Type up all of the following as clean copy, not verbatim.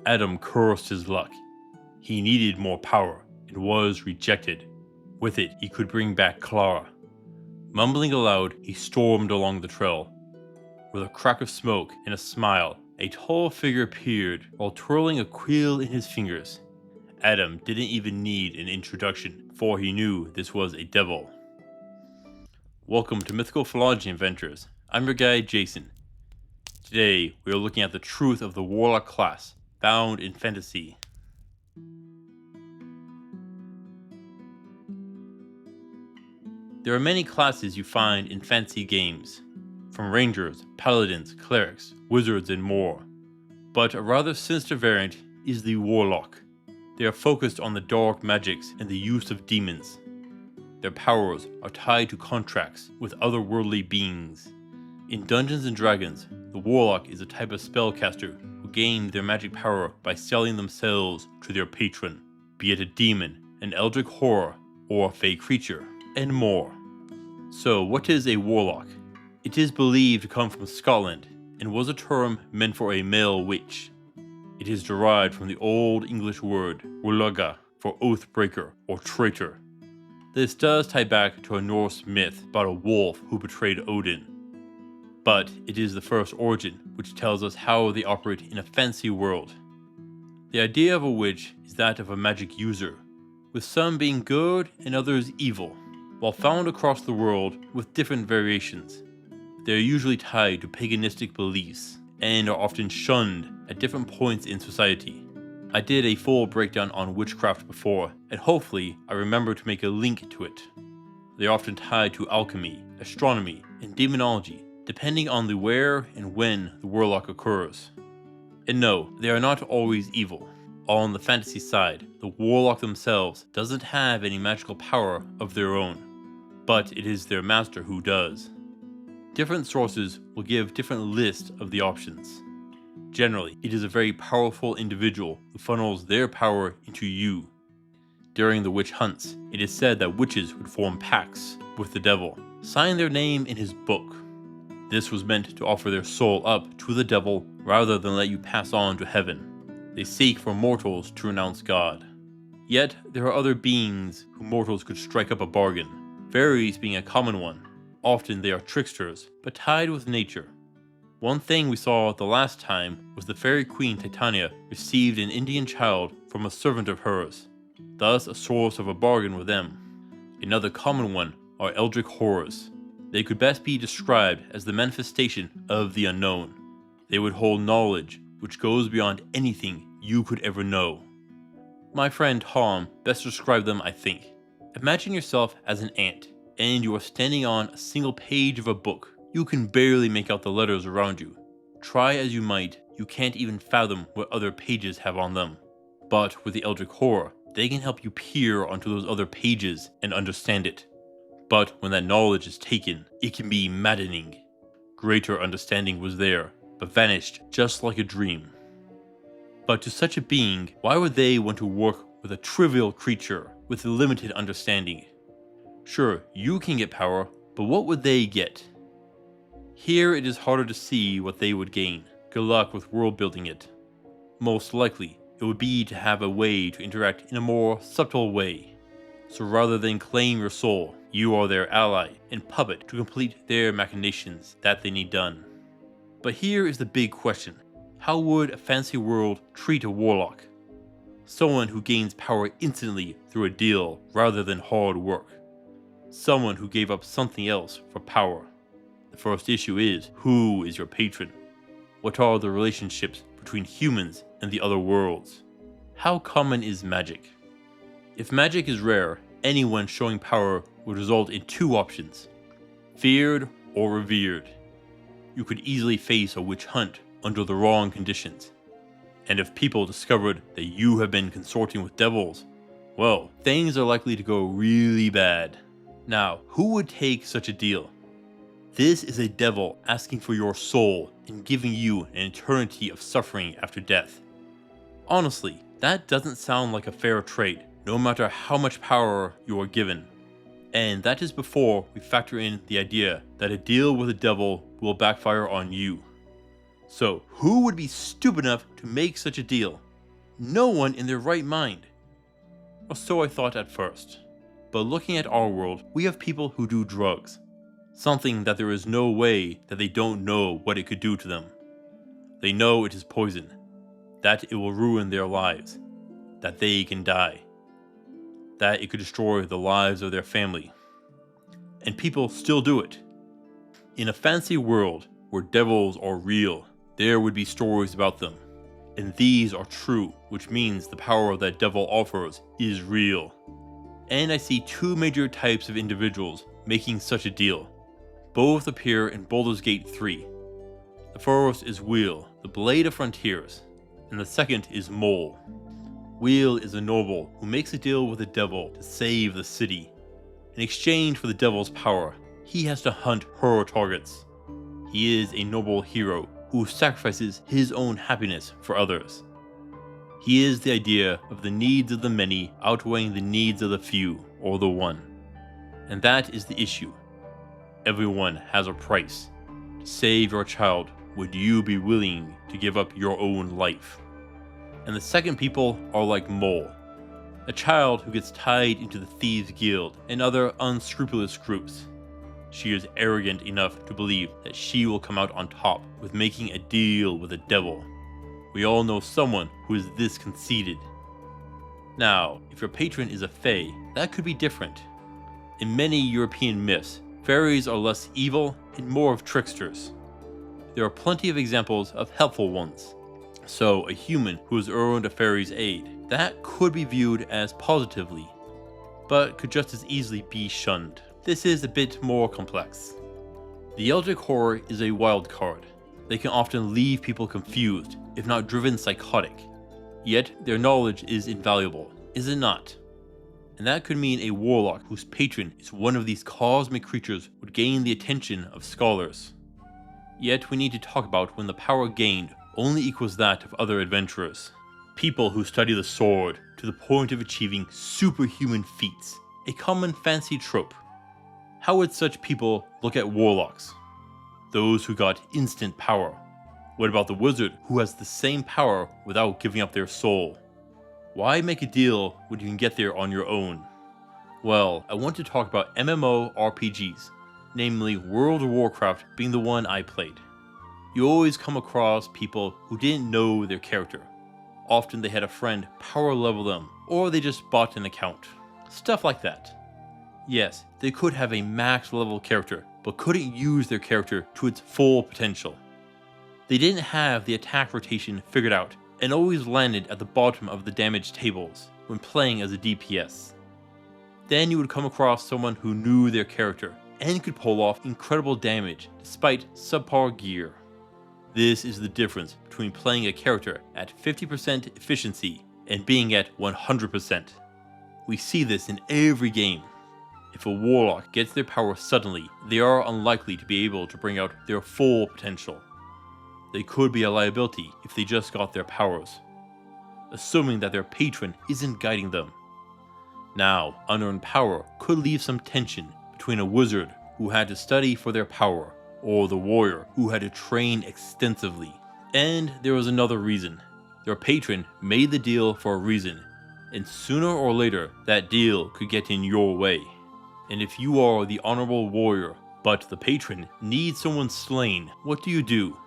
Adam cursed his luck. He needed more power and was rejected. With it, he could bring back Clara. Mumbling aloud, he stormed along the trail. With a crack of smoke and a smile, a tall figure appeared while twirling a quill in his fingers. Adam didn't even need an introduction, for he knew this was a devil. Welcome to Mythical Phylogeny Adventures. I'm your guide, Jason. Today, we are looking at the truth of the Warlock class, found in fantasy. There are many classes you find in fantasy games, from rangers, paladins, clerics, wizards, and more. But a rather sinister variant is the Warlock. They are focused on the dark magics and the use of demons. Their powers are tied to contracts with otherworldly beings. In Dungeons & Dragons, the Warlock is a type of spellcaster who gain their magic power by selling themselves to their patron, be it a demon, an eldritch horror, or a fey creature, and more. So what is a Warlock? It is believed to come from Scotland and was a term meant for a male witch. It is derived from the Old English word Warlaga for oathbreaker or traitor. This does tie back to a Norse myth about a wolf who betrayed Odin. But it is the first origin which tells us how they operate in a fantasy world. The idea of a witch is that of a magic user, with some being good and others evil, while found across the world with different variations. They are usually tied to paganistic beliefs, and are often shunned at different points in society. I did a full breakdown on witchcraft before, and hopefully I remember to make a link to it. They are often tied to alchemy, astronomy, and demonology, depending on the where and when the warlock occurs. And no, they are not always evil. On the fantasy side, the warlock themselves doesn't have any magical power of their own, but it is their master who does. Different sources will give different lists of the options. Generally, it is a very powerful individual who funnels their power into you. During the witch hunts, it is said that witches would form pacts with the devil, sign their name in his book. This was meant to offer their soul up to the devil rather than let you pass on to heaven. They seek for mortals to renounce God. Yet, there are other beings who mortals could strike up a bargain, fairies being a common one. Often they are tricksters, but tied with nature. One thing we saw the last time was the fairy queen Titania received an Indian child from a servant of hers, thus a source of a bargain with them. Another common one are eldritch horrors. They could best be described as the manifestation of the unknown. They would hold knowledge which goes beyond anything you could ever know. My friend Tom best described them, I think. Imagine yourself as an ant, and you are standing on a single page of a book. You can barely make out the letters around you. Try as you might, you can't even fathom what other pages have on them. But with the eldritch horror, they can help you peer onto those other pages and understand it. But when that knowledge is taken, it can be maddening. Greater understanding was there, but vanished just like a dream. But to such a being, why would they want to work with a trivial creature with limited understanding? Sure, you can get power, but what would they get? Here it is harder to see what they would gain. Good luck with world building it. Most likely, it would be to have a way to interact in a more subtle way. So rather than claim your soul, you are their ally and puppet to complete their machinations that they need done. But here is the big question. How would a fantasy world treat a warlock? Someone who gains power instantly through a deal rather than hard work. Someone who gave up something else for power. The first issue is, who is your patron? What are the relationships between humans and the other worlds? How common is magic? If magic is rare, anyone showing power would result in two options: feared or revered. You could easily face a witch hunt under the wrong conditions. And if people discovered that you have been consorting with devils, well, things are likely to go really bad. Now, who would take such a deal? This is a devil asking for your soul and giving you an eternity of suffering after death. Honestly, that doesn't sound like a fair trade, no matter how much power you are given. And that is before we factor in the idea that a deal with the devil will backfire on you. So, who would be stupid enough to make such a deal? No one in their right mind. Or so I thought at first. But looking at our world, we have people who do drugs. Something that there is no way that they don't know what it could do to them. They know it is poison, that it will ruin their lives, that they can die, that it could destroy the lives of their family. And people still do it. In a fancy world where devils are real, there would be stories about them. And these are true, which means the power that devil offers is real. And I see two major types of individuals making such a deal. Both appear in Baldur's Gate 3. The first is Wheel, the Blade of Frontiers, and the second is Mole. Wheel is a noble who makes a deal with the devil to save the city. In exchange for the devil's power, he has to hunt her targets. He is a noble hero who sacrifices his own happiness for others. He is the idea of the needs of the many outweighing the needs of the few, or the one. And that is the issue. Everyone has a price. To save your child, would you be willing to give up your own life? And the second people are like Mole, a child who gets tied into the Thieves Guild and other unscrupulous groups. She is arrogant enough to believe that she will come out on top with making a deal with the devil. We all know someone who is this conceited. Now, if your patron is a fae, that could be different. In many European myths, fairies are less evil and more of tricksters. There are plenty of examples of helpful ones. So, a human who has earned a fairy's aid, that could be viewed as positively, but could just as easily be shunned. This is a bit more complex. The Eldritch Horror is a wild card. They can often leave people confused, if not driven psychotic. Yet, their knowledge is invaluable, is it not? And that could mean a warlock whose patron is one of these cosmic creatures would gain the attention of scholars. Yet, we need to talk about when the power gained only equals that of other adventurers. People who study the sword to the point of achieving superhuman feats, a common fancy trope. How would such people look at warlocks? Those who got instant power. What about the wizard who has the same power without giving up their soul? Why make a deal when you can get there on your own? Well, I want to talk about MMORPGs, namely World of Warcraft being the one I played. You always come across people who didn't know their character. Often they had a friend power level them, or they just bought an account. Stuff like that. Yes, they could have a max level character, but couldn't use their character to its full potential. They didn't have the attack rotation figured out, and always landed at the bottom of the damage tables when playing as a DPS. Then you would come across someone who knew their character, and could pull off incredible damage despite subpar gear. This is the difference between playing a character at 50% efficiency and being at 100%. We see this in every game. If a warlock gets their power suddenly, they are unlikely to be able to bring out their full potential. They could be a liability if they just got their powers, assuming that their patron isn't guiding them. Now, unearned power could leave some tension between a wizard who had to study for their power, or the warrior who had to train extensively. And there was another reason. Their patron made the deal for a reason, and sooner or later that deal could get in your way. And if you are the honorable warrior, but the patron needs someone slain, what do?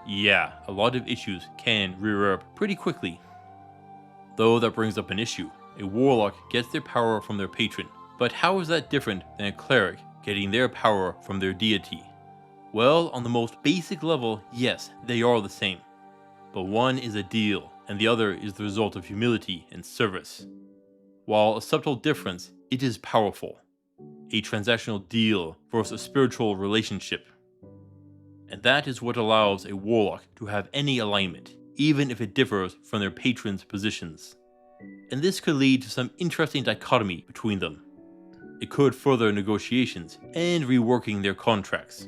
Yeah, a lot of issues can rear up pretty quickly. Though that brings up an issue. A warlock gets their power from their patron, but how is that different than a cleric getting their power from their deity? Well, on the most basic level, yes, they are the same. But one is a deal, and the other is the result of humility and service. While a subtle difference, it is powerful. A transactional deal versus a spiritual relationship. And that is what allows a warlock to have any alignment, even if it differs from their patron's positions. And this could lead to some interesting dichotomy between them. It could further negotiations and reworking their contracts.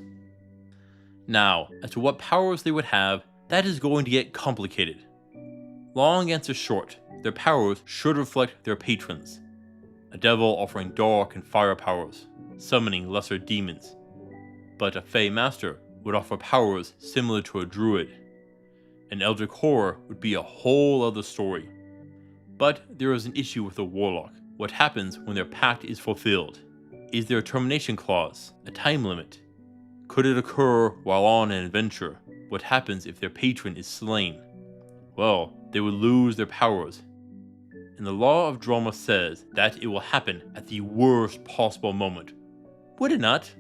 Now, as to what powers they would have, that is going to get complicated. Long answer short, their powers should reflect their patrons. A devil offering dark and fire powers, summoning lesser demons. But a Fey Master would offer powers similar to a druid. An Eldritch Horror would be a whole other story, But there is an issue with the Warlock. What happens when their pact is fulfilled? Is there a termination clause? A time limit? Could it occur while on an adventure? What happens if their patron is slain? Well, they would lose their powers. And the law of drama says that it will happen at the worst possible moment. Would it not?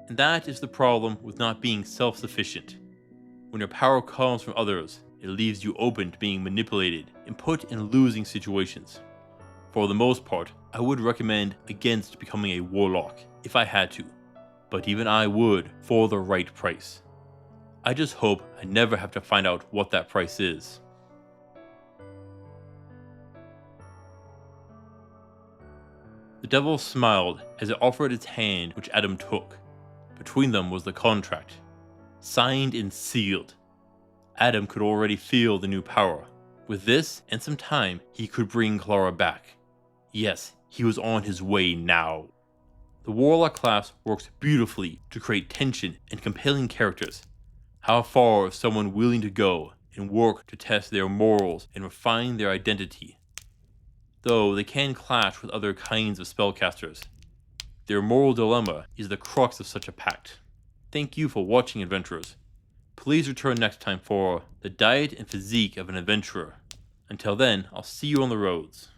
And that is the problem with not being self-sufficient. When your power comes from others, it leaves you open to being manipulated and put in losing situations. For the most part, I would recommend against becoming a warlock if I had to, but even I would for the right price. I just hope I never have to find out what that price is. The devil smiled as it offered its hand, which Adam took. Between them was the contract, signed and sealed. Adam could already feel the new power. With this and some time, he could bring Clara back. Yes, he was on his way now. The Warlock class works beautifully to create tension and compelling characters. How far is someone willing to go and work to test their morals and refine their identity? Though they can clash with other kinds of spellcasters. Their moral dilemma is the crux of such a pact. Thank you for watching, adventurers. Please return next time for The Diet and Physique of an Adventurer. Until then, I'll see you on the roads.